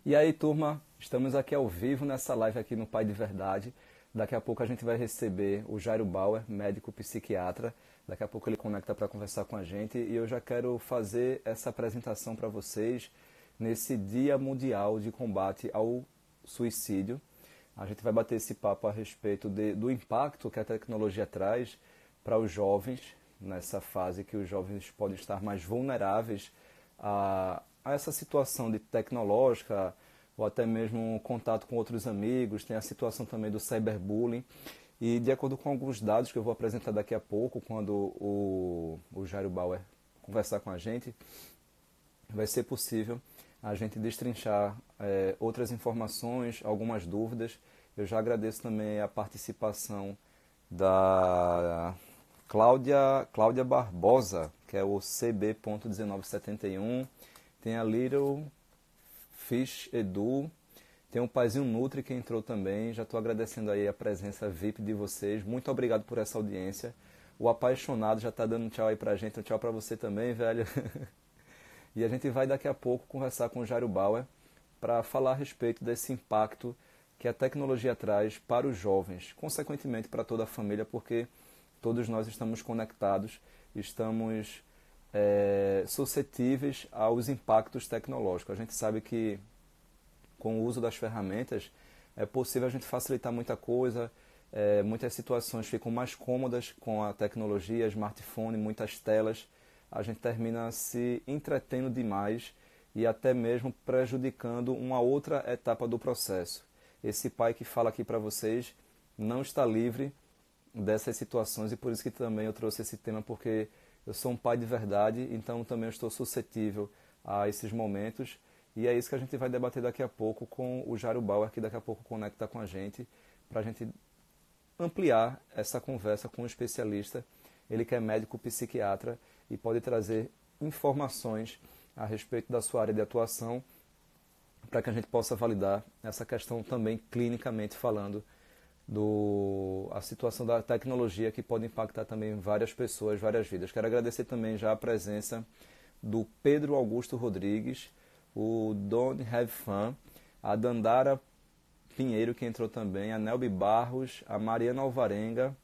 E aí, turma, estamos aqui ao vivo nessa live aqui no Pai de Verdade. Daqui a pouco a gente vai receber o Jairo Bauer, médico psiquiatra. Daqui a pouco ele conecta para conversar com a gente e eu já quero fazer essa apresentação para vocês nesse Dia Mundial de Combate ao Suicídio. A gente vai bater esse papo a respeito do impacto que a tecnologia traz para os jovens, nessa fase que os jovens podem estar mais vulneráveis a essa situação de tecnológica ou até mesmo contato com outros amigos. Tem a situação também do cyberbullying. E de acordo com alguns dados que eu vou apresentar daqui a pouco, quando o Jairo Bauer conversar com a gente, vai ser possível a gente destrinchar outras informações, algumas dúvidas. Eu já agradeço também a participação da Cláudia Barbosa, que é o CB.1971. Tem a Little Fish Edu. Tem o Paizinho Nutri que entrou também. Já estou agradecendo aí a presença VIP de vocês. Muito obrigado por essa audiência. O Apaixonado já está dando um tchau aí pra gente. Um tchau para você também, velho. E a gente vai daqui a pouco conversar com o Jairo Bauer para falar a respeito desse impacto que a tecnologia traz para os jovens, consequentemente para toda a família, porque todos nós estamos conectados, estamos suscetíveis aos impactos tecnológicos. A gente sabe que com o uso das ferramentas é possível a gente facilitar muita coisa, muitas situações ficam mais cômodas com a tecnologia, smartphone, muitas telas. A gente termina se entretendo demais e até mesmo prejudicando uma outra etapa do processo. Esse pai que fala aqui para vocês não está livre dessas situações e por isso que também eu trouxe esse tema, porque eu sou um pai de verdade, então também eu estou suscetível a esses momentos e é isso que a gente vai debater daqui a pouco com o Jairo Bauer, que daqui a pouco conecta com a gente, para a gente ampliar essa conversa com um especialista. Ele que é médico psiquiatra e pode trazer informações a respeito da sua área de atuação para que a gente possa validar essa questão também clinicamente falando a situação da tecnologia que pode impactar também várias pessoas, várias vidas. Quero agradecer também já a presença do Pedro Augusto Rodrigues, o Don't Have Fun, a Dandara Pinheiro que entrou também, a Nelby Barros, a Mariana Alvarenga,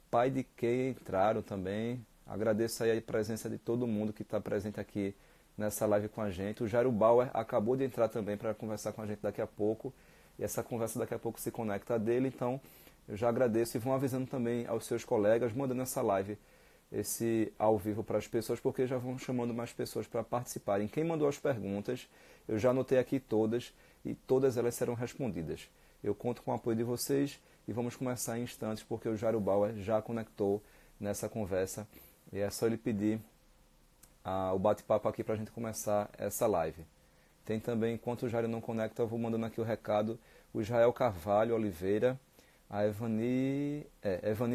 pai de quem entraram também. Agradeço aí a presença de todo mundo que está presente aqui nessa live com a gente. O Jairo Bauer acabou de entrar também para conversar com a gente daqui a pouco. E essa conversa daqui a pouco se conecta a dele. Então, eu já agradeço e vão avisando também aos seus colegas, mandando essa live, esse ao vivo para as pessoas, porque já vão chamando mais pessoas para participarem. Quem mandou as perguntas, eu já anotei aqui todas e todas elas serão respondidas. Eu conto com o apoio de vocês e vamos começar em instantes, porque o Jairo Bauer já conectou nessa conversa. E é só ele pedir o bate-papo aqui para a gente começar essa live. Tem também, enquanto o Jairo não conecta, eu vou mandando aqui o recado, o Israel Carvalho Oliveira, a Evani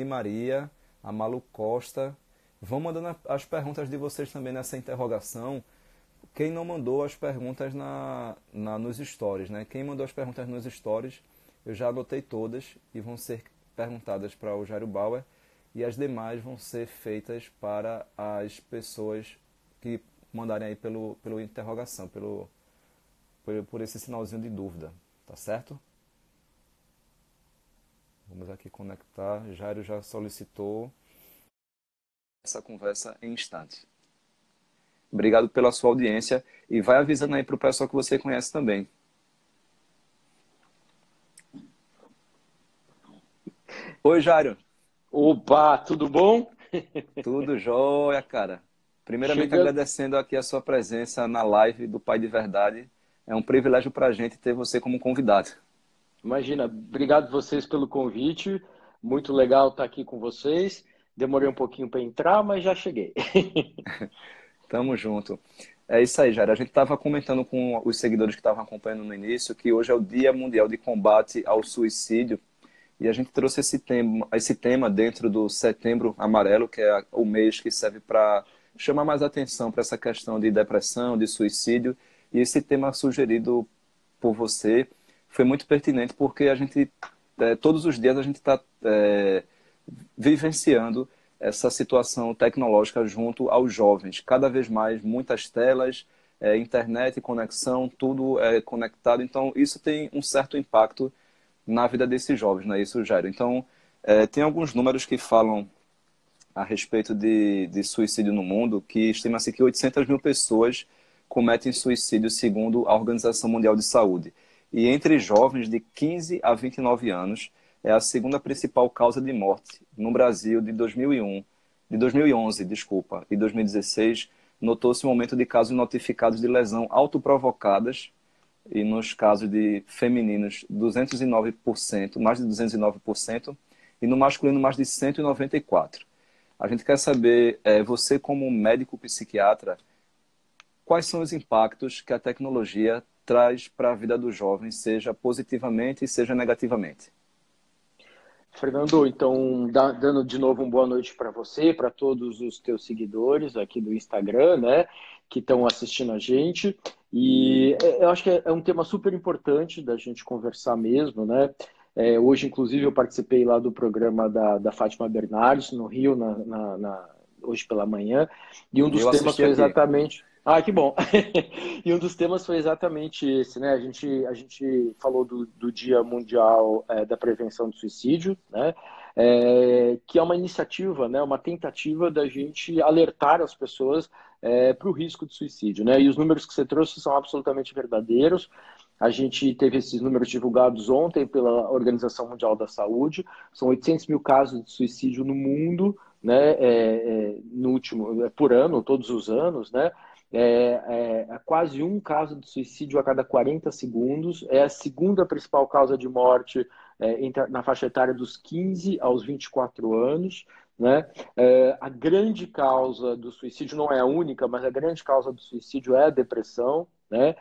Maria, a Malu Costa. Vão mandando as perguntas de vocês também nessa interrogação. Quem não mandou as perguntas nos stories, né? Quem mandou as perguntas nos stories, eu já anotei todas e vão ser perguntadas para o Jairo Bauer. E as demais vão ser feitas para as pessoas que mandarem aí pelo interrogação, por esse sinalzinho de dúvida, tá certo? Vamos aqui conectar. Jairo já solicitou essa conversa em instantes. Obrigado pela sua audiência e vai avisando aí para o pessoal que você conhece também. Oi, Jairo. Opa, tudo bom? Tudo jóia, cara. Primeiramente Chegando. agradecendo aqui a sua presença na live do Pai de Verdade. É um privilégio para a gente ter você como convidado. Imagina, obrigado vocês pelo convite. Muito legal estar aqui com vocês. Demorei um pouquinho para entrar, mas já cheguei. Tamo junto. É isso aí, Jair. A gente estava comentando com os seguidores que estavam acompanhando no início que hoje é o Dia Mundial de Combate ao Suicídio e a gente trouxe esse tema dentro do Setembro Amarelo, que é o mês que serve para chamar mais atenção para essa questão de depressão, de suicídio. E esse tema sugerido por você foi muito pertinente porque a gente, todos os dias a gente está vivenciando essa situação tecnológica junto aos jovens. Cada vez mais, muitas telas, internet, conexão, tudo é conectado. Então, isso tem um certo impacto na vida desses jovens, não é isso, Jairo? Então, tem alguns números que falam a respeito de suicídio no mundo, que estima-se que 800 mil pessoas cometem suicídio segundo a Organização Mundial de Saúde. E entre jovens de 15 a 29 anos, é a segunda principal causa de morte no Brasil de 2001, de 2011, desculpa, e 2016, notou-se um aumento de casos notificados de lesão autoprovocadas e nos casos de femininos 209%, mais de 209%, e no masculino mais de 194%. A gente quer saber, você como médico psiquiatra, quais são os impactos que a tecnologia traz para a vida do jovem, seja positivamente e seja negativamente? Fernando, então, dando de novo uma boa noite para você, para todos os teus seguidores aqui do Instagram, né, que estão assistindo a gente. E eu acho que é um tema super importante da gente conversar mesmo, né? Hoje, inclusive, eu participei lá do programa da Fátima Bernardes, no Rio, hoje pela manhã, e um dos Eu temas assisti foi aqui. exatamente. Ah, que bom! E um dos temas foi exatamente esse, né? A gente falou do Dia Mundial da Prevenção do Suicídio, né? Que é uma iniciativa, né? Uma tentativa da gente alertar as pessoas para o risco de suicídio, né? E os números que você trouxe são absolutamente verdadeiros. A gente teve esses números divulgados ontem pela Organização Mundial da Saúde. São 800 mil casos de suicídio no mundo, né? No último, por ano, todos os anos, né? Quase um caso de suicídio a cada 40 segundos. É a segunda principal causa de morte na faixa etária dos 15 aos 24 anos. Né? A grande causa do suicídio, não é a única, mas a grande causa do suicídio é a depressão. Né?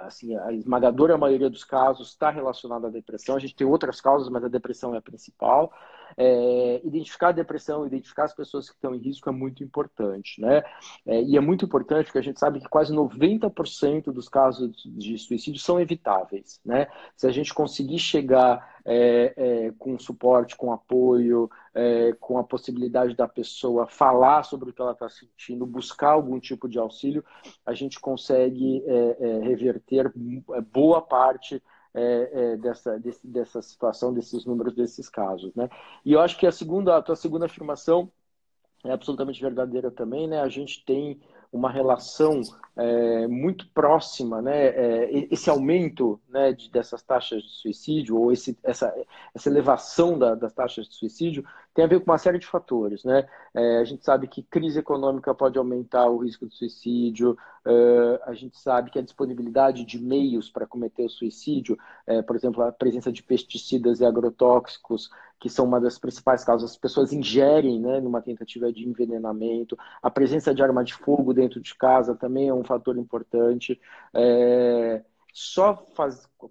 Assim, a esmagadora maioria dos casos está relacionada à depressão. A gente tem outras causas, mas a depressão é a principal. Identificar a depressão, identificar as pessoas que estão em risco é muito importante, né? E é muito importante porque a gente sabe que quase 90% dos casos de suicídio são evitáveis, né? Se a gente conseguir chegar com suporte, com apoio, com a possibilidade da pessoa falar sobre o que ela está sentindo, buscar algum tipo de auxílio, a gente consegue reverter boa parte dessa situação, desses números, desses casos, né? E eu acho que a tua segunda afirmação é absolutamente verdadeira também, né? A gente tem uma relação muito próxima, né? Esse aumento, né, dessas taxas de suicídio ou essa elevação das taxas de suicídio tem a ver com uma série de fatores, né? A gente sabe que crise econômica pode aumentar o risco de suicídio, a gente sabe que a disponibilidade de meios para cometer o suicídio, por exemplo, a presença de pesticidas e agrotóxicos, que são uma das principais causas, as pessoas ingerem, né, numa tentativa de envenenamento, a presença de arma de fogo dentro de casa também é um fator importante.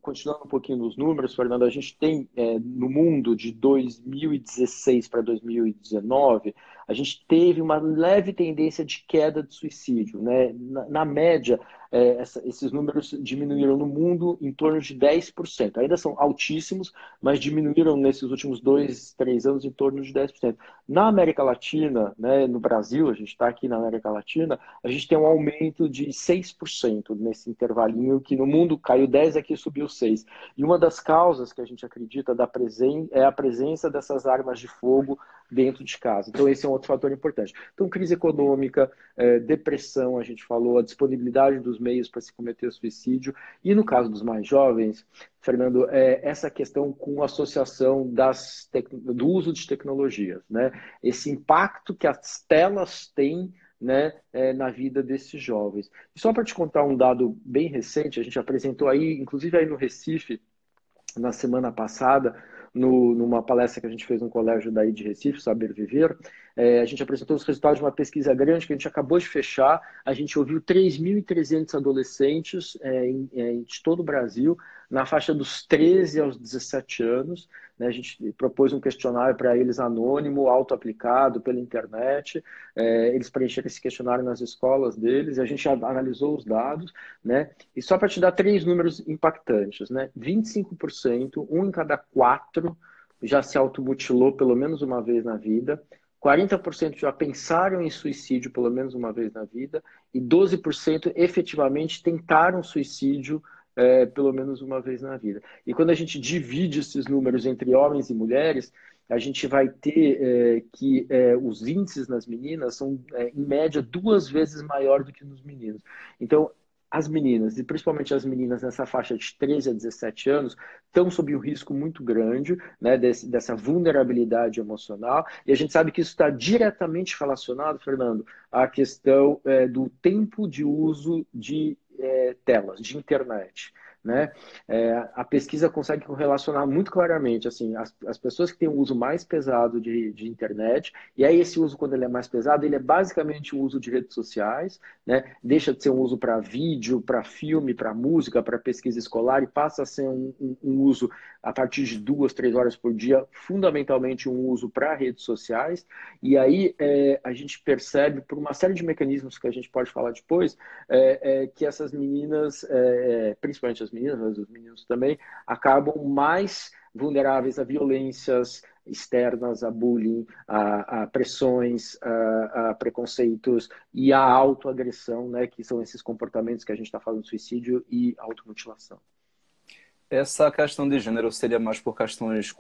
Continuando um pouquinho nos números, Fernando, a gente tem no mundo de 2016 para 2019, a gente teve uma leve tendência de queda de suicídio, né? Na média, esses números diminuíram no mundo em torno de 10%. Ainda são altíssimos, mas diminuíram nesses últimos 2, 3 anos em torno de 10%. Na América Latina, né, no Brasil, a gente está aqui na América Latina, a gente tem um aumento de 6% nesse intervalinho, que no mundo caiu 10, aqui subiu 6. E uma das causas que a gente acredita é a presença dessas armas de fogo dentro de casa. Então, esse é um outro fator importante. Então, crise econômica, depressão, a gente falou, a disponibilidade dos meios para se cometer o suicídio. E no caso dos mais jovens, Fernando, essa questão com a associação do uso de tecnologias, né? Esse impacto que as telas têm, né, na vida desses jovens. E só para te contar um dado bem recente, a gente apresentou aí, inclusive aí no Recife, na semana passada, numa palestra que a gente fez no colégio daí de Recife, Saber Viver, a gente apresentou os resultados de uma pesquisa grande que a gente acabou de fechar. A gente ouviu 3.300 adolescentes de todo o Brasil, na faixa dos 13 aos 17 anos. Né? A gente propôs um questionário para eles anônimo, auto-aplicado pela internet. Eles preencheram esse questionário nas escolas deles, e a gente analisou os dados, né? E só para te dar 3 números impactantes, né? 25%, um em cada 4 já se automutilou pelo menos uma vez na vida. 40% já pensaram em suicídio pelo menos uma vez na vida e 12% efetivamente tentaram suicídio pelo menos uma vez na vida. E quando a gente divide esses números entre homens e mulheres, a gente vai ter que os índices nas meninas são, em média, 2 vezes maior do que nos meninos. Então, as meninas, e principalmente as meninas nessa faixa de 13 a 17 anos, estão sob um risco muito grande, né, dessa vulnerabilidade emocional. E a gente sabe que isso está diretamente relacionado, Fernando, à questão do tempo de uso de telas, de internet. Né? A pesquisa consegue correlacionar muito claramente assim, as pessoas que têm um uso mais pesado de internet, e aí esse uso, quando ele é mais pesado, ele é basicamente o uso de redes sociais, né? Deixa de ser um uso para vídeo, para filme, para música, para pesquisa escolar, e passa a ser um uso a partir de 2, 3 horas por dia, fundamentalmente um uso para redes sociais, e aí a gente percebe, por uma série de mecanismos que a gente pode falar depois, que essas meninas, principalmente as meninas, mas os meninos também, acabam mais vulneráveis a violências externas, a bullying, a pressões, a preconceitos e a autoagressão, né, que são esses comportamentos que a gente está falando, suicídio e automutilação. Essa questão de gênero seria mais por questões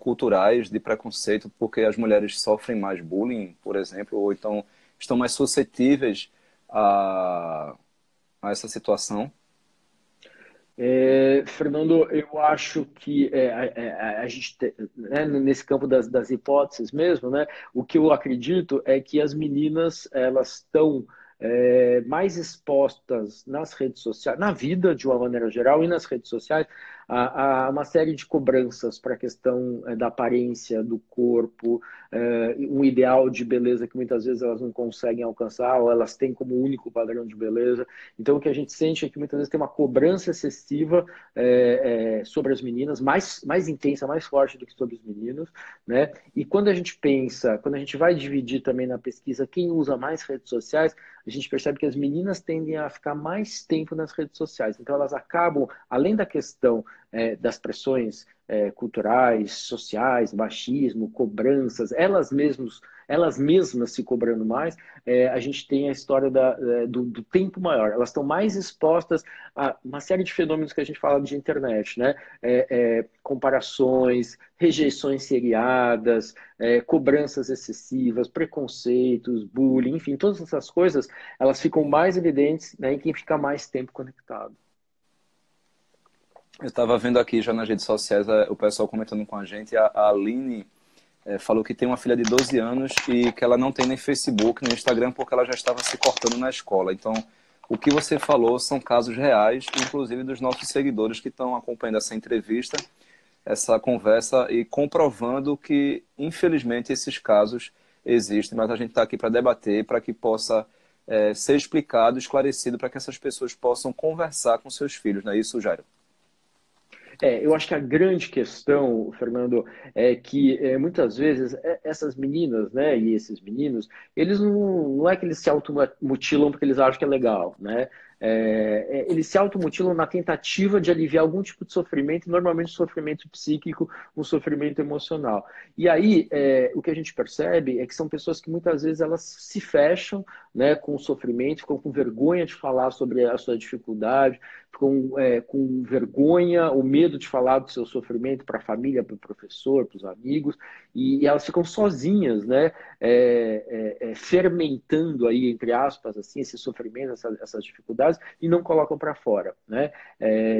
culturais, de preconceito, porque as mulheres sofrem mais bullying, por exemplo, ou então estão mais suscetíveis a essa situação? Fernando, eu acho que a gente, né, nesse campo das hipóteses mesmo, né, o que eu acredito é que as meninas elas estão mais expostas nas redes sociais, na vida de uma maneira geral e nas redes sociais, a uma série de cobranças para a questão da aparência, do corpo, um ideal de beleza que muitas vezes elas não conseguem alcançar ou elas têm como único padrão de beleza. Então, o que a gente sente é que muitas vezes tem uma cobrança excessiva sobre as meninas, mais intensa, mais forte do que sobre os meninos, né? E quando a gente pensa, quando a gente vai dividir também na pesquisa quem usa mais redes sociais, a gente percebe que as meninas tendem a ficar mais tempo nas redes sociais. Então, elas acabam, além da questão das pressões culturais, sociais, machismo, cobranças, elas mesmas se cobrando mais, a gente tem a história do tempo maior. Elas estão mais expostas a uma série de fenômenos que a gente fala de internet, né? Comparações, rejeições seriadas, cobranças excessivas, preconceitos, bullying, enfim, todas essas coisas, elas ficam mais evidentes, né, em quem fica mais tempo conectado. Eu estava vendo aqui já nas redes sociais o pessoal comentando com a gente, a Aline falou que tem uma filha de 12 anos e que ela não tem nem Facebook, nem Instagram, porque ela já estava se cortando na escola. Então, o que você falou são casos reais, inclusive dos nossos seguidores que estão acompanhando essa entrevista, essa conversa e comprovando que, infelizmente, esses casos existem, mas a gente está aqui para debater, para que possa ser explicado, esclarecido, para que essas pessoas possam conversar com seus filhos, não é isso, Jairo? Eu acho que a grande questão, Fernando, é que muitas vezes essas meninas, né, e esses meninos, eles não é que eles se automutilam porque eles acham que é legal, né? Eles se automutilam na tentativa de aliviar algum tipo de sofrimento, normalmente sofrimento psíquico, um sofrimento emocional. E aí, o que a gente percebe é que são pessoas que muitas vezes elas se fecham, né, com o sofrimento, ficam com vergonha de falar sobre a sua dificuldade, ficam com vergonha ou medo de falar do seu sofrimento para a família, para o professor, para os amigos, e elas ficam sozinhas, né, fermentando aí, entre aspas, assim, esse sofrimento, essas dificuldades, e não colocam para fora, né?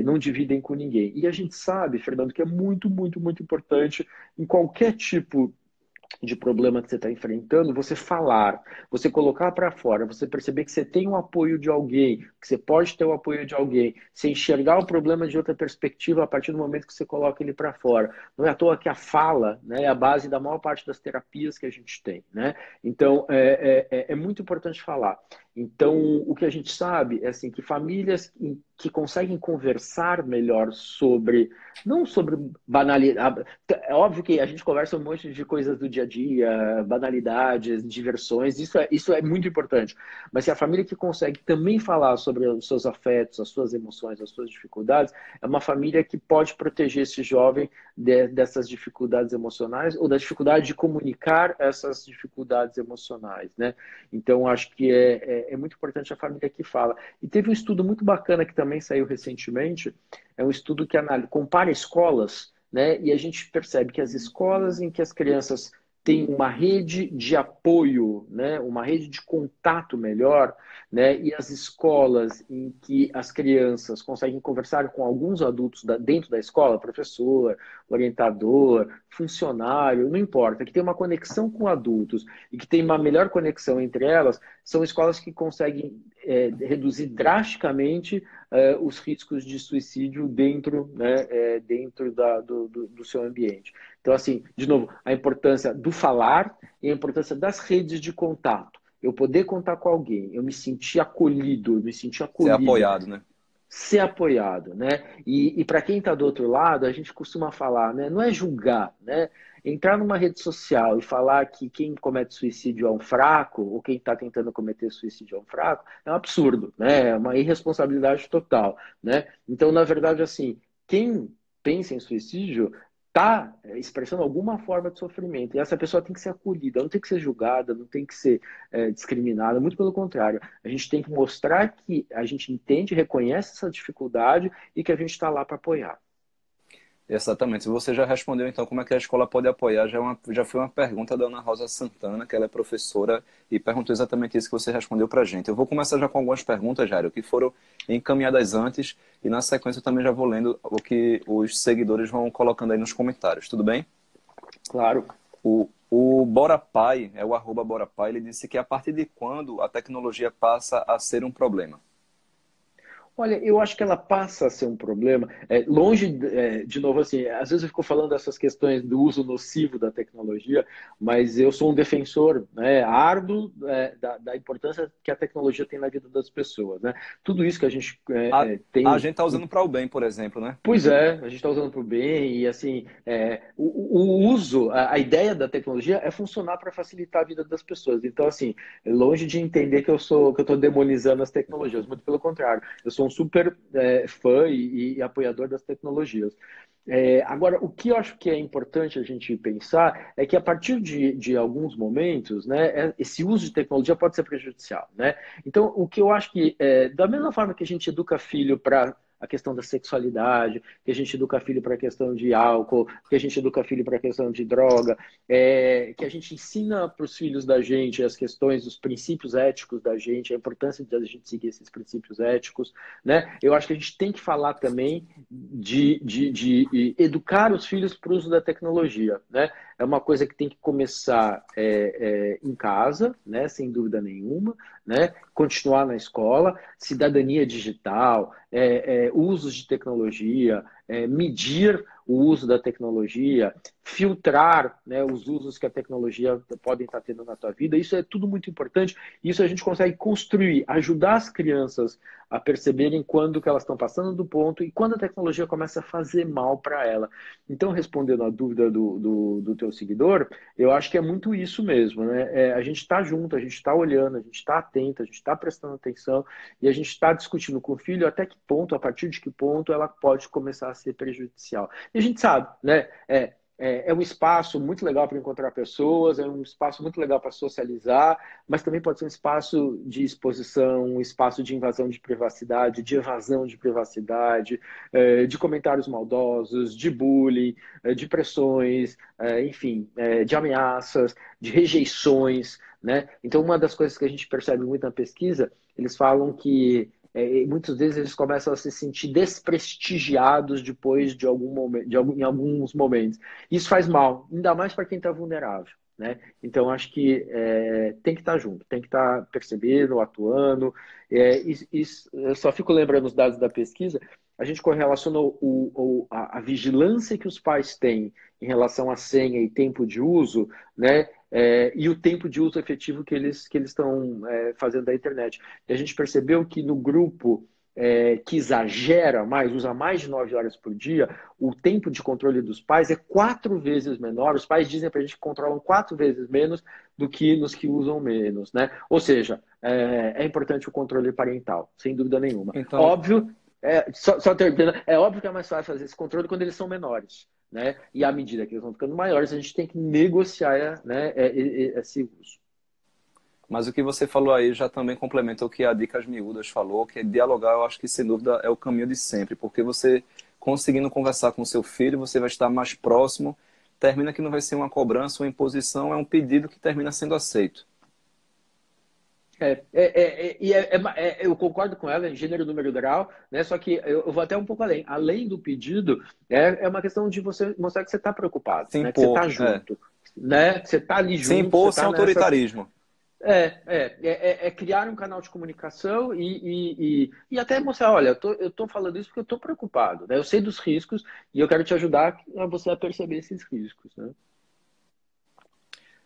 Não dividem com ninguém. E a gente sabe, Fernando, que é muito, muito, muito importante em qualquer tipo de problema que você está enfrentando, você falar, você colocar para fora, você perceber que você tem o apoio de alguém, que você pode ter o apoio de alguém, você enxergar o problema de outra perspectiva a partir do momento que você coloca ele para fora. Não é à toa que a fala, né, é a base da maior parte das terapias que a gente tem, né? Então, é muito importante falar. Então, o que a gente sabe é assim, que famílias que conseguem conversar melhor sobre, não sobre banalidade. É óbvio que a gente conversa um monte de coisas do dia a dia, banalidades, diversões, isso é muito importante. Mas se a família que consegue também falar sobre os seus afetos, as suas emoções, as suas dificuldades, é uma família que pode proteger esse jovem dessas dificuldades emocionais ou da dificuldade de comunicar essas dificuldades emocionais, né? Então, acho que é muito importante a família que fala. E teve um estudo muito bacana que também saiu recentemente, é um estudo que compara escolas, né? E a gente percebe que as escolas em que as crianças têm uma rede de apoio, né? Uma rede de contato melhor, né? E as escolas em que as crianças conseguem conversar com alguns adultos dentro da escola, professor, orientador, funcionário, não importa, que tem uma conexão com adultos e que tem uma melhor conexão entre elas, são escolas que conseguem reduzir drasticamente os riscos de suicídio dentro, né, dentro do seu ambiente. Então, assim, de novo, a importância do falar e a importância das redes de contato. Eu poder contar com alguém, eu me sentir acolhido, eu me sentir Ser acolhida, apoiado, né? ser apoiado, né? E para quem está do outro lado, a gente costuma falar, né? Não é julgar, né? Entrar numa rede social e falar que quem comete suicídio é um fraco, ou quem está tentando cometer suicídio é um fraco, é um absurdo, né? É uma irresponsabilidade total, né? Então, na verdade, assim, quem pensa em suicídio está expressando alguma forma de sofrimento. E essa pessoa tem que ser acolhida, não tem que ser julgada, não tem que ser discriminada, muito pelo contrário. A gente tem que mostrar que a gente entende, reconhece essa dificuldade e que a gente está lá para apoiar. Exatamente. Você já respondeu, então, como é que a escola pode apoiar? Já foi uma pergunta da Ana Rosa Santana, que ela é professora, e perguntou exatamente isso que você respondeu para a gente. Eu vou começar já com algumas perguntas, Jairo, que foram encaminhadas antes, e na sequência eu também já vou lendo o que os seguidores vão colocando aí nos comentários. Tudo bem? Claro. O Borapai, é o @Borapai, ele disse que a partir de quando a tecnologia passa a ser um problema? Olha, eu acho que ela passa a ser um problema. Longe, de novo, assim, às vezes eu fico falando dessas questões do uso nocivo da tecnologia, mas eu sou um defensor, né, árduo, da importância que a tecnologia tem na vida das pessoas, né? Tudo isso que a gente A tem. gente está usando para o bem, por exemplo, né? Pois é, a gente está usando para o bem e assim, o uso, a ideia da tecnologia é funcionar para facilitar a vida das pessoas. Então, assim, longe de entender que eu estou demonizando as tecnologias, muito pelo contrário, eu sou um super fã e apoiador das tecnologias. Agora, o que eu acho que é importante a gente pensar é que a partir de alguns momentos, né, esse uso de tecnologia pode ser prejudicial, né? Então, o que eu acho que, da mesma forma que a gente educa filho para a questão da sexualidade, que a gente educa filho para a questão de álcool, que a gente educa filho para a questão de droga, que a gente ensina para os filhos da gente as questões, os princípios éticos da gente, a importância de a gente seguir esses princípios éticos, né? Eu acho que a gente tem que falar também de educar os filhos para o uso da tecnologia, né? É uma coisa que tem que começar em casa, né? Sem dúvida nenhuma, né? Continuar na escola, cidadania digital, usos de tecnologia, medir o uso da tecnologia, filtrar, né, os usos que a tecnologia podem estar tendo na tua vida. Isso é tudo muito importante. Isso a gente consegue construir, ajudar as crianças a perceberem quando que elas estão passando do ponto e quando a tecnologia começa a fazer mal para ela. Então, respondendo à dúvida do teu seguidor, eu acho que é muito isso mesmo, né? A gente está junto, a gente está olhando, a gente está atento, a gente está prestando atenção e a gente está discutindo com o filho até que ponto, a partir de que ponto ela pode começar a ser prejudicial. E a gente sabe, né? É um espaço muito legal para encontrar pessoas, é um espaço muito legal para socializar, mas também pode ser um espaço de exposição, um espaço de invasão de privacidade, de evasão de privacidade, de comentários maldosos, de bullying, de pressões, enfim, de ameaças, de rejeições, né? Então, uma das coisas que a gente percebe muito na pesquisa, eles falam que muitas vezes eles começam a se sentir desprestigiados depois de algum momento, em alguns momentos. Isso faz mal, ainda mais para quem está vulnerável, né? Então acho que tem que estar junto, tem que estar percebendo, atuando. Eu só fico lembrando os dados da pesquisa. A gente correlaciona a vigilância que os pais têm em relação à senha e tempo de uso, né? e o tempo de uso efetivo que eles estão fazendo da internet. E a gente percebeu que no grupo que exagera mais, usa mais de 9 horas por dia, o tempo de controle dos pais é 4 vezes menor. Os pais dizem para a gente que controlam 4 vezes menos do que nos que usam menos, né? Ou seja, é importante o controle parental, sem dúvida nenhuma. Então, Óbvio, só terminando, é óbvio que é mais fácil fazer esse controle quando eles são menores, né? E à medida que eles vão ficando maiores, a gente tem que negociar, né, esse uso. mas o que você falou aí já também complementa o que a Dicas Miúdas falou, que é dialogar, eu acho que sem dúvida é o caminho de sempre, porque você conseguindo conversar com seu filho, você vai estar mais próximo, termina que não vai ser uma cobrança, uma imposição, é um pedido que termina sendo aceito. Eu concordo com ela em gênero, número e grau, né? Só que eu vou até um pouco além. Além do pedido, é uma questão de você mostrar que você está preocupado, Se né? Que você impor, está junto, né? Que você está ali se junto, você impor sem está nessa. autoritarismo. Criar um canal de comunicação e até mostrar, olha, eu tô falando isso porque eu estou preocupado, né? Eu sei dos riscos e eu quero te ajudar a você a perceber esses riscos, né?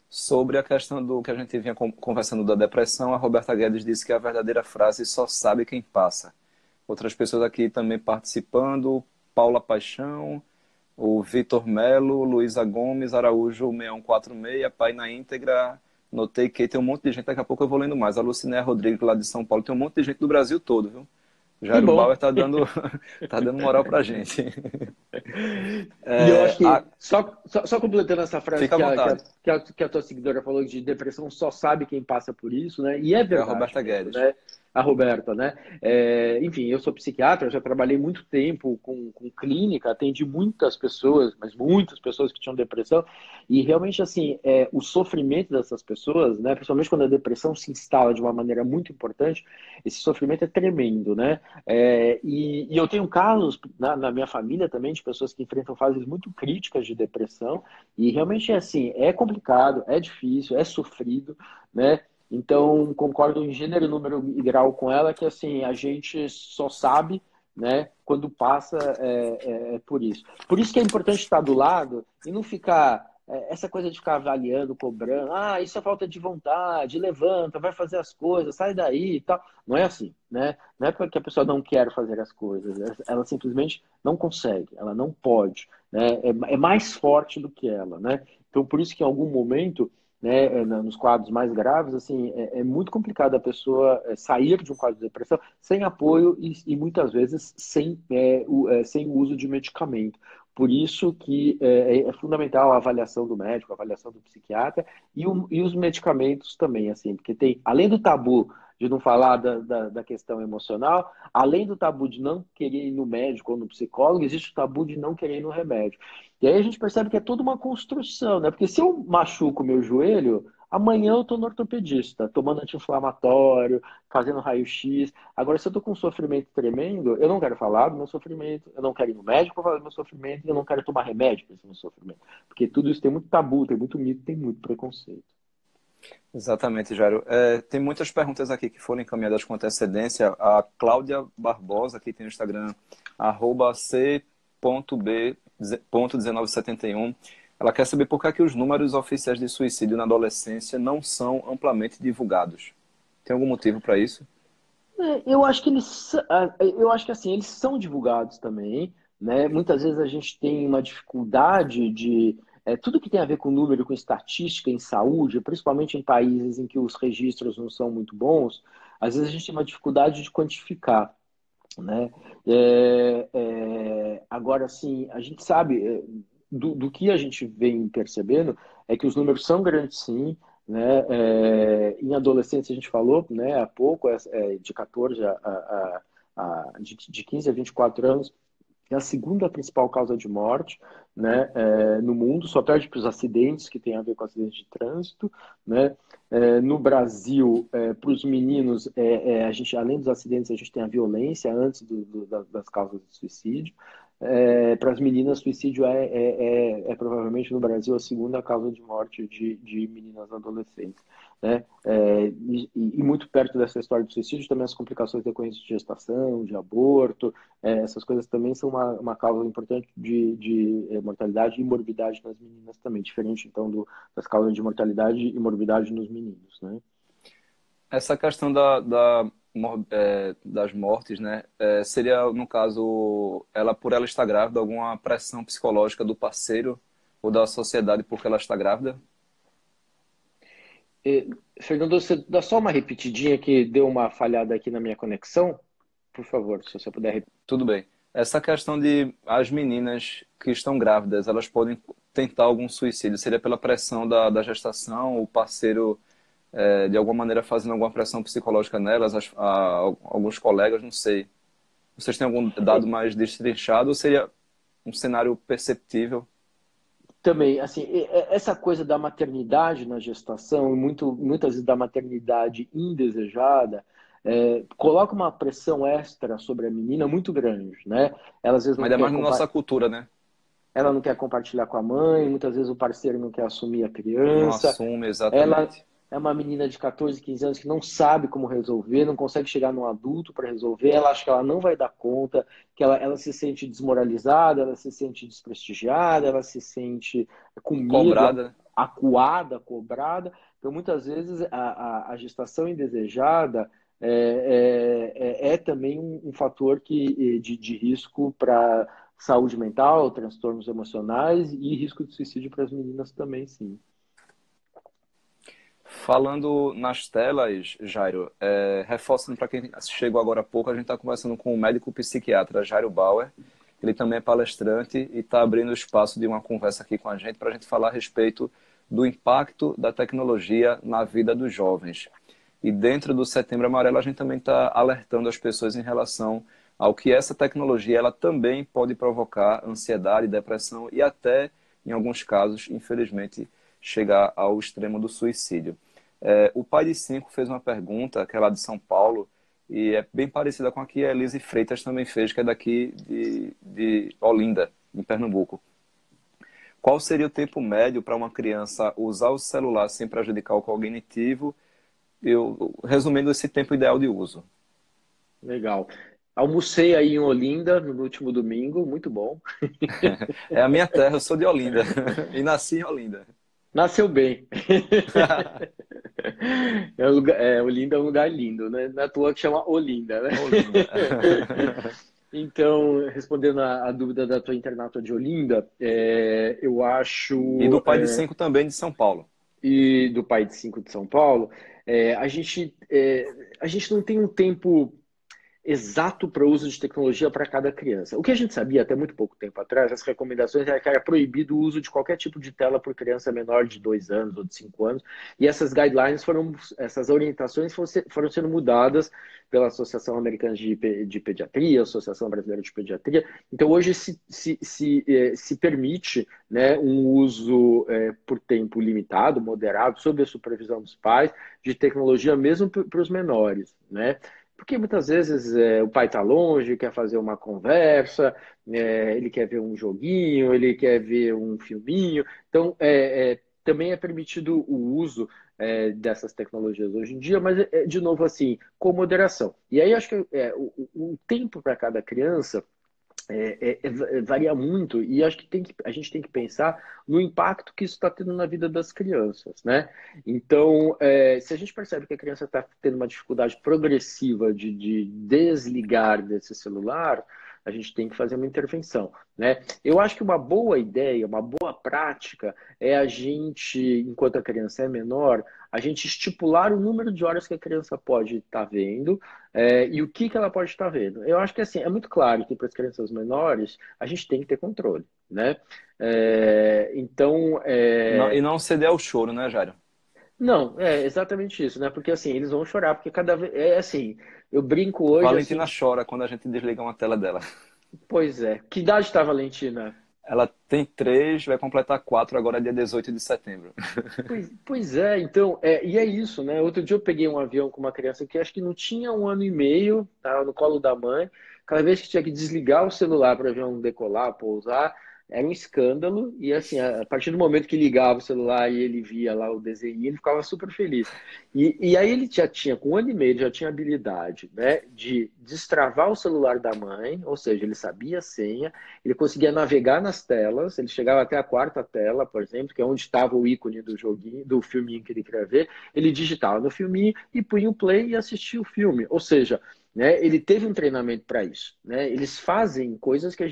Sobre a questão do que a gente vinha conversando da depressão, a Roberta Guedes disse que a verdadeira frase só sabe quem passa. Outras pessoas aqui também participando, Paula Paixão, o Vitor Melo, Luísa Gomes, Araújo 6146, Pai na íntegra, notei que tem um monte de gente, daqui a pouco eu vou lendo mais. A Lucinéia Rodrigues, lá de São Paulo, tem um monte de gente do Brasil todo, viu? Que Jairo bom. Bauer tá dando moral pra gente. E eu acho É, que, só completando essa frase fica à vontade. que a tua seguidora falou de depressão só sabe quem passa por isso, né? E é Foi a verdade Roberta mesmo, Guedes. né? A Roberta, né? Enfim, eu sou psiquiatra, já trabalhei muito tempo com clínica, atendi muitas pessoas, mas muitas pessoas que tinham depressão, e realmente, assim, o sofrimento dessas pessoas, né? Principalmente quando a depressão se instala de uma maneira muito importante, esse sofrimento é tremendo, né? E eu tenho casos na minha família também de pessoas que enfrentam fases muito críticas de depressão e realmente é assim, é complicado, é difícil, é sofrido, né? Então, concordo em gênero, número e grau com ela que assim, a gente só sabe, né, quando passa por isso. Por isso que é importante estar do lado e não ficar essa coisa de ficar avaliando, cobrando, isso é falta de vontade, levanta, vai fazer as coisas, sai daí e tal. Não é assim, né? Não é porque a pessoa não quer fazer as coisas, ela simplesmente não consegue, ela não pode, né? É mais forte do que ela, né? Então, por isso que em algum momento, né, nos quadros mais graves, assim, é muito complicado a pessoa sair de um quadro de depressão sem apoio e muitas vezes sem o uso de medicamento. Por isso que é fundamental a avaliação do médico, a avaliação do psiquiatra e os medicamentos também, assim, porque tem, além do tabu de não falar da questão emocional, além do tabu de não querer ir no médico ou no psicólogo, existe o tabu de não querer ir no remédio. E aí a gente percebe que é toda uma construção, né? Porque se eu machuco o meu joelho, amanhã eu estou no ortopedista, tomando anti-inflamatório, fazendo raio-x. Agora, se eu estou com um sofrimento tremendo, eu não quero falar do meu sofrimento, eu não quero ir no médico para falar do meu sofrimento, e eu não quero tomar remédio para esse meu sofrimento. Porque tudo isso tem muito tabu, tem muito mito, tem muito preconceito. Exatamente, Jairo. Tem muitas perguntas aqui que foram encaminhadas com antecedência. A Cláudia Barbosa, que tem no Instagram, @c.b.1971. Ela quer saber por que, é que os números oficiais de suicídio na adolescência não são amplamente divulgados. Tem algum motivo para isso? Eu acho que assim, eles são divulgados também, né? Muitas vezes a gente tem uma dificuldade de tudo que tem a ver com número, com estatística em saúde, principalmente em países em que os registros não são muito bons, às vezes a gente tem uma dificuldade de quantificar, né? Agora, assim, a gente sabe do que a gente vem percebendo é que os números são grandes, sim, né? Em adolescentes a gente falou, né? Há pouco, de 14 de 15 a 24 anos, é a segunda principal causa de morte, né, no mundo, só perde para os acidentes, que tem a ver com acidentes de trânsito, né? No Brasil, para os meninos, a gente, além dos acidentes, a gente tem a violência antes das causas de suicídio, Para as meninas, suicídio é provavelmente no Brasil a segunda causa de morte de meninas adolescentes, né? E muito perto dessa história do suicídio também as complicações decorrentes de gestação, de aborto, essas coisas também são uma causa importante de mortalidade e morbidade nas meninas também, diferente então das causas de mortalidade e morbidade nos meninos, né? Essa questão das mortes, né? Seria, no caso, ela por ela estar grávida, alguma pressão psicológica do parceiro ou da sociedade porque ela está grávida? Fernando, você dá só uma repetidinha que deu uma falhada aqui na minha conexão? Por favor, se você puder repetir. Tudo bem. Essa questão de as meninas que estão grávidas, elas podem tentar algum suicídio. Seria pela pressão da gestação, o parceiro, de alguma maneira, fazendo alguma pressão psicológica nelas, alguns colegas, não sei. Vocês têm algum dado mais destrinchado ou seria um cenário perceptível? Também, assim, essa coisa da maternidade na gestação, e muitas vezes da maternidade indesejada, coloca uma pressão extra sobre a menina muito grande, né? Ela às vezes não Ainda quer mais na nossa cultura, né? ela não quer compartilhar com a mãe, muitas vezes o parceiro não quer assumir a Não criança. assume Ela exatamente. é uma menina de 14, 15 anos que não sabe como resolver, não consegue chegar num adulto para resolver, ela acha que ela não vai dar conta, que ela se sente desmoralizada, ela se sente desprestigiada, ela se sente com medo, Cobrada. acuada, cobrada. Então, muitas vezes, a gestação indesejada é também um fator de risco para saúde mental, transtornos emocionais e risco de suicídio para as meninas também, sim. Falando nas telas, Jairo, reforçando para quem chegou agora há pouco, a gente está conversando com o médico psiquiatra Jairo Bauer. Ele também é palestrante e está abrindo espaço de uma conversa aqui com a gente para a gente falar a respeito do impacto da tecnologia na vida dos jovens. E dentro do Setembro Amarelo, a gente também está alertando as pessoas em relação ao que essa tecnologia ela também pode provocar ansiedade, depressão e até, em alguns casos, infelizmente, chegar ao extremo do suicídio. O pai de cinco fez uma pergunta, que é lá de São Paulo, e é bem parecida com a que a Elise Freitas também fez, que é daqui de Olinda, em Pernambuco. Qual seria o tempo médio para uma criança usar o celular sem prejudicar o cognitivo? Resumindo, esse tempo ideal de uso. Legal. Almocei aí em Olinda no último domingo, muito bom. É a minha terra, eu sou de Olinda e nasci em Olinda. Nasceu bem. Olinda é um lugar lindo, né? Na toa que chama Olinda, né? Olinda. Então, respondendo a dúvida da tua internauta de Olinda, eu E do acho, pai de cinco também de São Paulo. e do pai de cinco de São Paulo, a gente não tem um tempo exato para o uso de tecnologia para cada criança. O que a gente sabia até muito pouco tempo atrás, as recomendações era que era proibido o uso de qualquer tipo de tela por criança menor de 2 anos ou de 5 anos, e essas guidelines essas orientações foram sendo mudadas pela Associação Americana de Pediatria, Associação Brasileira de Pediatria. Então, hoje se permite, né, um uso por tempo limitado, moderado, sob a supervisão dos pais, de tecnologia mesmo para os menores, né? Porque muitas vezes o pai está longe, quer fazer uma conversa, ele quer ver um joguinho, ele quer ver um filminho. Então, também é permitido o uso dessas tecnologias hoje em dia, mas, de novo, assim, com moderação. E aí, acho que o tempo para cada criança varia muito e acho que a gente tem que pensar no impacto que isso está tendo na vida das crianças, né? Então, se a gente percebe que a criança está tendo uma dificuldade progressiva de desligar desse celular, a gente tem que fazer uma intervenção, né? Eu acho que uma boa ideia, uma boa prática é a gente, enquanto a criança é menor, a gente estipular o número de horas que a criança pode estar vendo e o que ela pode estar vendo. Eu acho que assim, é muito claro que para as crianças menores a gente tem que ter controle, né? Então, E não ceder ao choro, né, Jairo? não, é exatamente isso, né? Porque assim, eles vão chorar, porque cada vez, assim, eu brinco hoje assim, Valentina chora quando a gente desliga uma tela dela. pois é. Que idade está a Valentina? Ela tem 3, vai completar 4 agora, dia 18 de setembro. Pois é, então, e é isso, né? Outro dia eu peguei um avião com uma criança que acho que não tinha 1 ano e meio, tava no colo da mãe. Cada vez que tinha que desligar o celular para o avião decolar, pousar, era um escândalo. E assim, a partir do momento que ligava o celular e ele via lá o desenho, ele ficava super feliz. E aí ele já tinha, com 1 ano e meio, ele já tinha habilidade, né, de destravar o celular da mãe, ou seja, ele sabia a senha, ele conseguia navegar nas telas, ele chegava até a quarta tela, por exemplo, que é onde estava o ícone do joguinho, do filminho que ele queria ver. Ele digitava no filminho e punha o play e assistia o filme. Ou seja, né, ele teve um treinamento para isso. Né? Eles fazem coisas que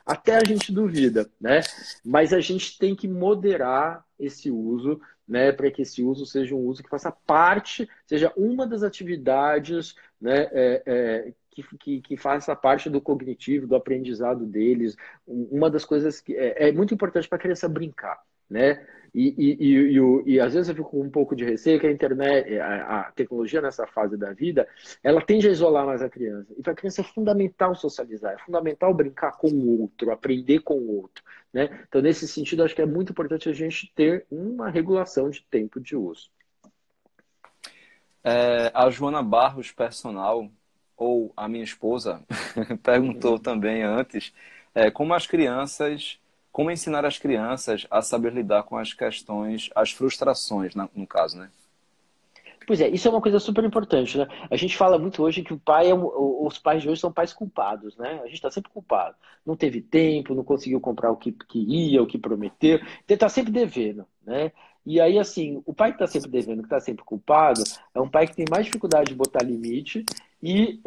até a gente duvida, né? Mas a gente tem que moderar esse uso, né, para que esse uso seja um uso que faça parte, seja uma das atividades, né, que faça parte do cognitivo, do aprendizado deles. Uma das coisas que é muito importante para a criança brincar, né? E às vezes eu fico com um pouco de receio que a internet, a tecnologia nessa fase da vida, ela tende a isolar mais a criança. E para a criança é fundamental socializar, é fundamental brincar com o outro, aprender com o outro, né? Então, nesse sentido, acho que é muito importante a gente ter uma regulação de tempo de uso. A Joana Barros, personal, ou a minha esposa, perguntou Uhum. também antes, como ensinar as crianças a saber lidar com as questões, as frustrações, no caso, né? Pois é, isso é uma coisa super importante, né? A gente fala muito hoje que o pai os pais de hoje são pais culpados, né? A gente está sempre culpado. Não teve tempo, não conseguiu comprar o que queria, o que prometeu, então ele está sempre devendo, né? E aí, assim, o pai que está sempre devendo, que está sempre culpado, é um pai que tem mais dificuldade de botar limite e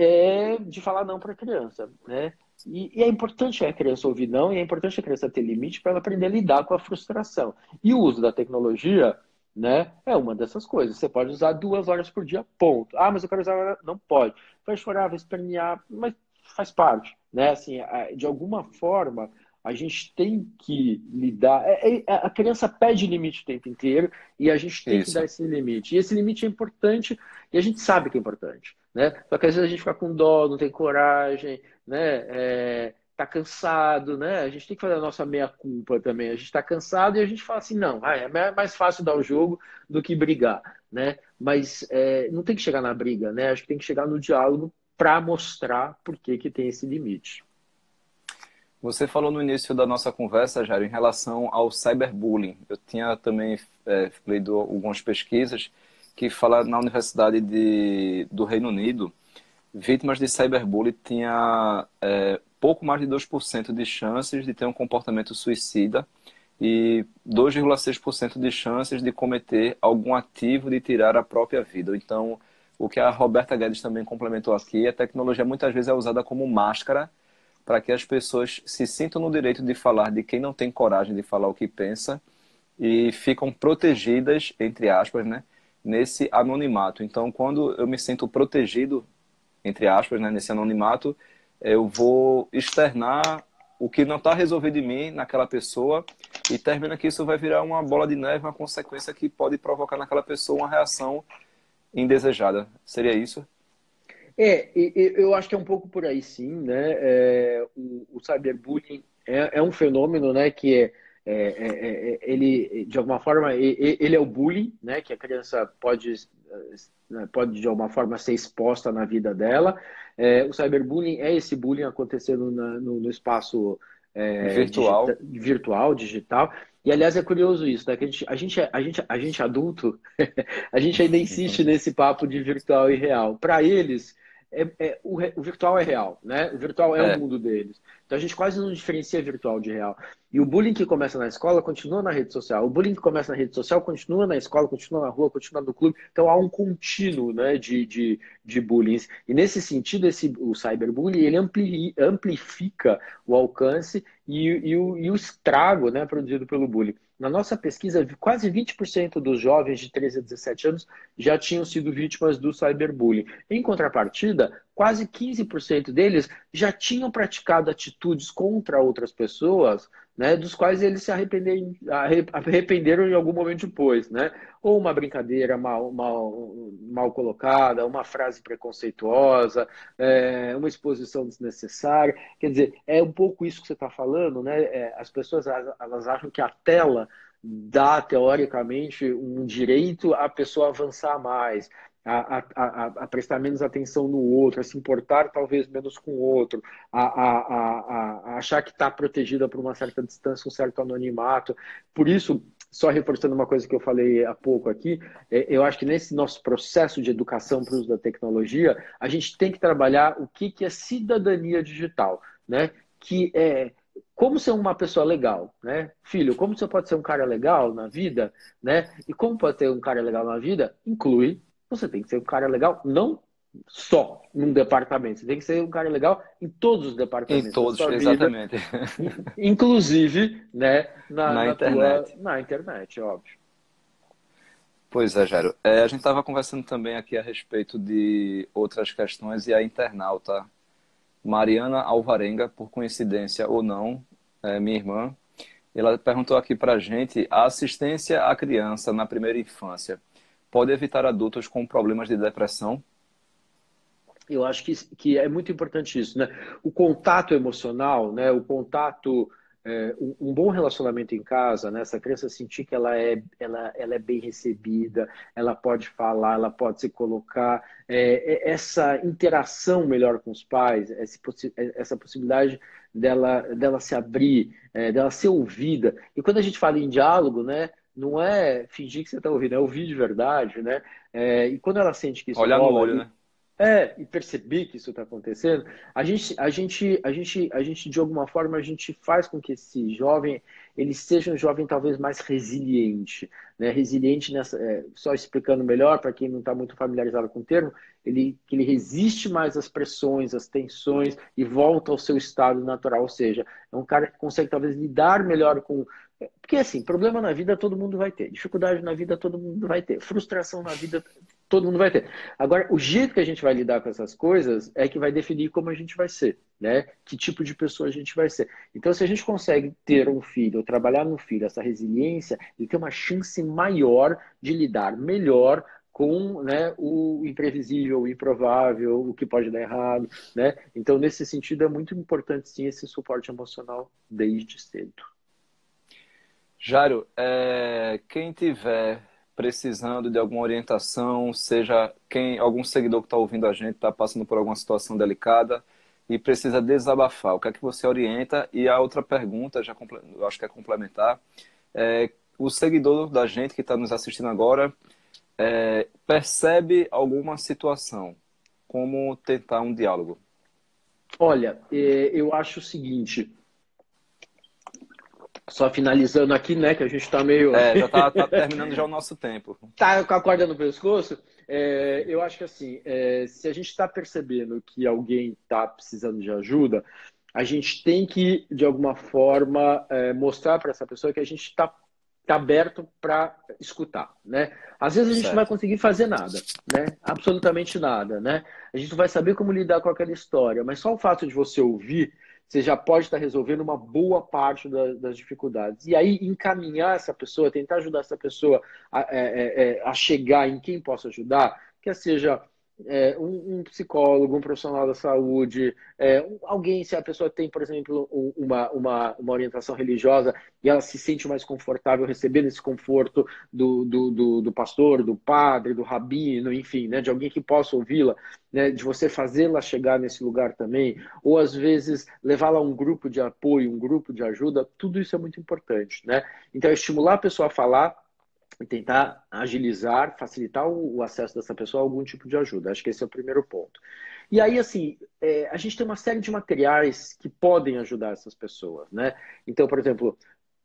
de falar não para a criança, né? E é importante a criança ouvir não, e é importante a criança ter limite para ela aprender a lidar com a frustração. E o uso da tecnologia, né? É uma dessas coisas. Você pode usar 2 horas por dia, ponto. Ah, mas eu quero usar. Não pode. Vai chorar, vai espernear, mas faz parte, né? Assim, de alguma forma, a gente tem que lidar. A criança pede limite o tempo inteiro e a gente tem que dar Isso. esse limite. E esse limite é importante e a gente sabe que é importante, né? Só que às vezes a gente fica com dó, não tem coragem, né? Tá cansado, né? A gente tem que fazer a nossa meia-culpa também. A gente está cansado e a gente fala assim, não, é mais fácil dar o jogo do que brigar, né? Mas não tem que chegar na briga, né? Acho que tem que chegar no diálogo para mostrar por que que tem esse limite. Você falou no início da nossa conversa, Jair, em relação ao cyberbullying. Eu tinha também lido algumas pesquisas que falam na Universidade do Reino Unido, vítimas de cyberbullying tinha pouco mais de 2% de chances de ter um comportamento suicida e 2,6% de chances de cometer algum ativo de tirar a própria vida. Então, o que a Roberta Guedes também complementou aqui, a tecnologia muitas vezes é usada como máscara para que as pessoas se sintam no direito de falar de quem não tem coragem de falar o que pensa e ficam protegidas, entre aspas, né, nesse anonimato. Então, quando eu me sinto protegido, entre aspas, né, nesse anonimato, eu vou externar o que não está resolvido em mim, naquela pessoa, e termina que isso vai virar uma bola de neve, uma consequência que pode provocar naquela pessoa uma reação indesejada. Seria isso? Eu acho que é um pouco por aí, sim, né? O cyberbullying é um fenômeno, né, que ele, de alguma forma, ele é o bullying, né, que a criança pode de alguma forma ser exposta na vida dela. O cyberbullying é esse bullying acontecendo no espaço Virtual. virtual, digital. E, aliás, é curioso isso, né? Que a gente adulto, a gente ainda insiste nesse papo de virtual e real. Para eles, o virtual é real, né? O virtual é o É, mundo deles. Então a gente quase não diferencia virtual de real. E o bullying que começa na escola continua na rede social. O bullying que começa na rede social continua na escola, continua na rua, continua no clube. Então há um contínuo, né, de bullying. E nesse sentido, o cyberbullying ele amplifica o alcance e o estrago, né, produzido pelo bullying. Na nossa pesquisa, quase 20% dos jovens de 13 a 17 anos já tinham sido vítimas do cyberbullying. Em contrapartida, quase 15% deles já tinham praticado atitudes contra outras pessoas, né, dos quais eles se arrependeram em algum momento depois, né? Ou uma brincadeira mal colocada, uma frase preconceituosa, uma exposição desnecessária. Quer dizer, é um pouco isso que você está falando, né? As pessoas elas acham que a tela dá, teoricamente, um direito à pessoa avançar mais, a prestar menos atenção no outro, a se importar talvez menos com o outro, a achar que está protegida por uma certa distância, um certo anonimato. Por isso, só reforçando uma coisa que eu falei há pouco aqui, eu acho que nesse nosso processo de educação para o uso da tecnologia, a gente tem que trabalhar o que é cidadania digital, né? Que é como ser uma pessoa legal, né? Filho, como você pode ser um cara legal na vida, né? E como pode ser um cara legal na vida? Inclui, você tem que ser um cara legal não só num departamento, você tem que ser um cara legal em todos os Em departamentos da todos, sua vida, exatamente. inclusive, né, Na internet. na internet, óbvio. Pois é, Jairo. A gente estava conversando também aqui a respeito de outras questões e a internauta Mariana Alvarenga, por coincidência ou não, minha irmã, ela perguntou aqui para a gente: a assistência à criança na primeira infância pode evitar adultos com problemas de depressão? Eu acho que é muito importante isso, né? O contato emocional, né? O contato, um bom relacionamento em casa, né? Essa criança sentir que ela é bem recebida, ela pode falar, ela pode se colocar, essa interação melhor com os pais, essa possibilidade dela se abrir, dela ser ouvida. E quando a gente fala em diálogo, né? Não é fingir que você está ouvindo, é ouvir de verdade, né? E quando ela sente que isso Olhar no rola, olho, né? e perceber que isso está acontecendo, a gente, de alguma forma, a gente faz com que esse jovem, ele seja um jovem talvez mais resiliente, né? Resiliente nessa, só explicando melhor para quem não está muito familiarizado com o termo, que ele resiste mais às pressões, às tensões e volta ao seu estado natural, ou seja, é um cara que consegue talvez lidar melhor com. Porque assim, problema na vida todo mundo vai ter, dificuldade na vida todo mundo vai ter, frustração na vida todo mundo vai ter. Agora, o jeito que a gente vai lidar com essas coisas é que vai definir como a gente vai ser, né? Que tipo de pessoa a gente vai ser. Então, se a gente consegue ter um filho, ou trabalhar no filho, essa resiliência, ele tem uma chance maior de lidar melhor com, né, o imprevisível, o improvável, o que pode dar errado, né? Então, nesse sentido, é muito importante, sim, esse suporte emocional desde cedo. Jairo, quem tiver precisando de alguma orientação, seja algum seguidor que está ouvindo a gente está passando por alguma situação delicada e precisa desabafar, o que é que você orienta? E a outra pergunta, eu acho que é complementar, o seguidor da gente que está nos assistindo agora percebe alguma situação, como tentar um diálogo? Olha, eu acho o seguinte, só finalizando aqui, né, que a gente está meio Já tá terminando já o nosso tempo. tá com a corda no pescoço, eu acho que assim, se a gente está percebendo que alguém está precisando de ajuda, a gente tem que, de alguma forma, mostrar para essa pessoa que a gente tá aberto para escutar, né? Às vezes a gente não vai Certo. conseguir fazer nada, né? Absolutamente nada, né? A gente não vai saber como lidar com aquela história, mas só o fato de você ouvir, você já pode estar resolvendo uma boa parte das dificuldades. E aí encaminhar essa pessoa, tentar ajudar essa pessoa a chegar em quem possa ajudar, quer seja um psicólogo, um profissional da saúde, alguém, se a pessoa tem, por exemplo, uma orientação religiosa e ela se sente mais confortável recebendo esse conforto do pastor, do padre, do rabino, enfim, né, de alguém que possa ouvi-la, né, de você fazê-la chegar nesse lugar também, ou às vezes levá-la a um grupo de apoio, um grupo de ajuda, tudo isso é muito importante, né? Então, estimular a pessoa a falar e tentar agilizar, facilitar o acesso dessa pessoa a algum tipo de ajuda. Acho que esse é o primeiro ponto. E aí, assim, a gente tem uma série de materiais que podem ajudar essas pessoas, né? Então, por exemplo,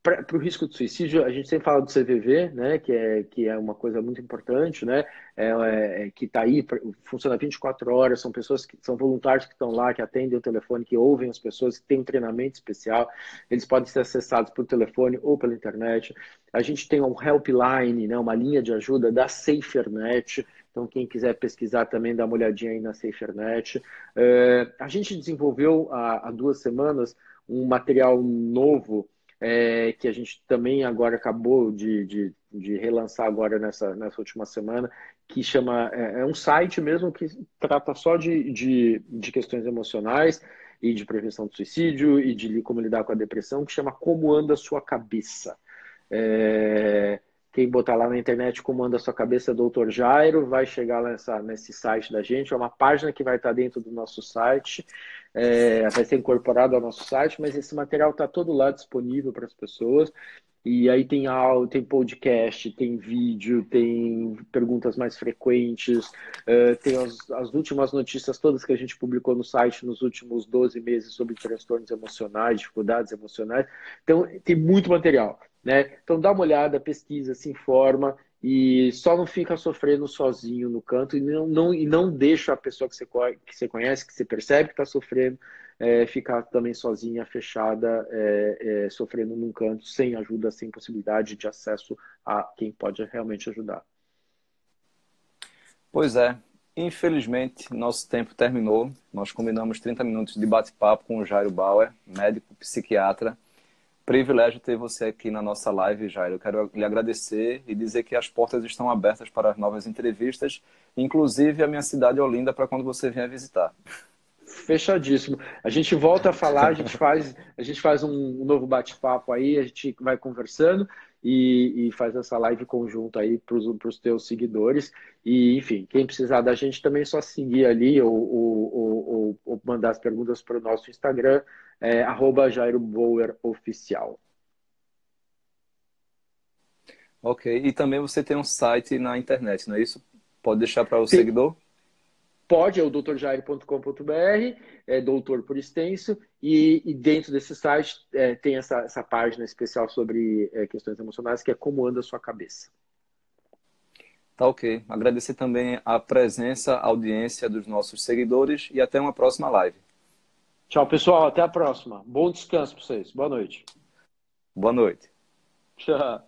para o risco de suicídio, a gente sempre fala do CVV, né, que é uma coisa muito importante, né, que está aí, funciona 24 horas, são pessoas que são voluntários que estão lá, que atendem o telefone, que ouvem as pessoas, que têm um treinamento especial, eles podem ser acessados por telefone ou pela internet. A gente tem um helpline, né, uma linha de ajuda da SaferNet, então quem quiser pesquisar também dá uma olhadinha aí na SaferNet. A gente desenvolveu há 2 semanas um material novo que a gente também agora acabou de relançar agora nessa última semana, que chama, é um site mesmo que trata só de questões emocionais e de prevenção do suicídio e de como lidar com a depressão, que chama Como Anda a Sua Cabeça. Quem botar lá na internet Como Anda a Sua Cabeça, Dr. Jairo, vai chegar nesse site da gente. É uma página que vai estar dentro do nosso site, vai ser incorporado ao nosso site, mas esse material está todo lá disponível para as pessoas. E aí tem áudio, tem podcast, tem vídeo, tem perguntas mais frequentes, tem as últimas notícias todas que a gente publicou no site nos últimos 12 meses sobre transtornos emocionais, dificuldades emocionais. Então, tem muito material, né? Então, dá uma olhada, pesquisa, se informa e só não fica sofrendo sozinho no canto e não deixa a pessoa que você conhece, que você percebe que está sofrendo, ficar também sozinha, fechada, sofrendo num canto, sem ajuda, sem possibilidade de acesso a quem pode realmente ajudar. Pois é, infelizmente nosso tempo terminou. Nós combinamos 30 minutos de bate-papo com o Jairo Bauer, médico psiquiatra. Privilégio ter você aqui na nossa live, Jairo. Eu quero lhe agradecer e dizer que as portas estão abertas para as novas entrevistas, inclusive a minha cidade, Olinda, para quando você vier visitar. Fechadíssimo. A gente volta a falar, a gente faz um novo bate-papo aí, a gente vai conversando e faz essa live conjunta aí para os teus seguidores. E, enfim, quem precisar da gente também é só seguir ali ou mandar as perguntas para o nosso Instagram, @JairoBauerOficial. Ok, e também você tem um site na internet, não é isso? Pode deixar para o Tem, seguidor? Pode, é o doutorjairo.com.br, doutor por extenso, e dentro desse site tem essa página especial sobre questões emocionais, que é Como Anda a Sua Cabeça. Tá ok. Agradecer também a presença, a audiência dos nossos seguidores e até uma próxima live. Tchau, pessoal. Até a próxima. Bom descanso para vocês. Boa noite. Boa noite. Tchau.